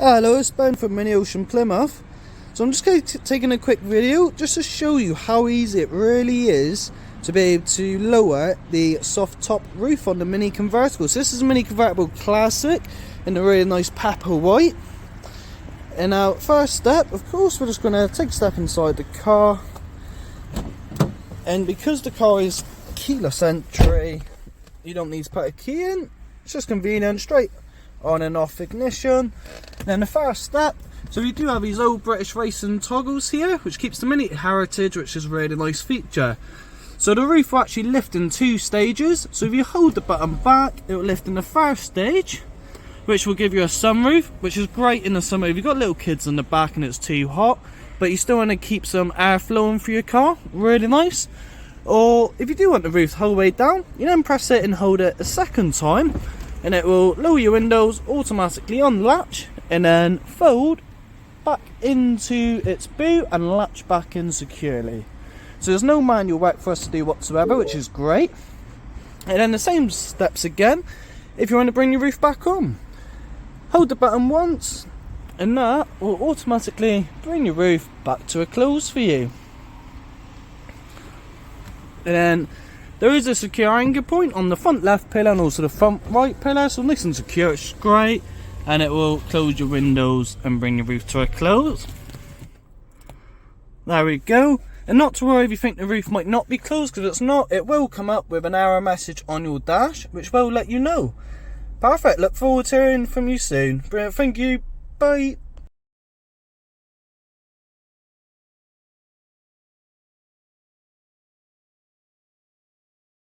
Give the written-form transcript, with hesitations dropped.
Hello, it's Ben from MINI Ocean Plymouth. So I'm just taking a quick video just to show you how easy it really is to be able to lower the soft top roof on the MINI Convertible. So this is a MINI Convertible Classic in a really nice pepper white. And now first step, of course, we're just going to take a step inside the car. And because the car is keyless entry, you don't need to put a key in. It's just convenient, straight on and off ignition. And then the first step, so we do have these old British racing toggles here, which keeps the MINI heritage, which is a really nice feature. So the roof will actually lift in 2 stages. So if you hold the button back, it will lift in the first stage, which will give you a sunroof, which is great in the summer if you've got little kids in the back and it's too hot, but you still want to keep some air flowing through your car. Really nice. Or if you do want the roof the whole way down, you then press it and hold it a second time, and it will lower your windows automatically on latch and then fold back into its boot and latch back in securely. So there's no manual work for us to do whatsoever, which is great. And then the same steps again if you want to bring your roof back on. Hold the button once and that will automatically bring your roof back to a close for you. And then there is a secure anchor point on the front left pillar and also the front right pillar, so nice and secure, it's great, and it will close your windows and bring your roof to a close. There we go. And not to worry if you think the roof might not be closed, because it's not. It will come up with an error message on your dash, which will let you know. Perfect, look forward to hearing from you soon. Brilliant, thank you, bye.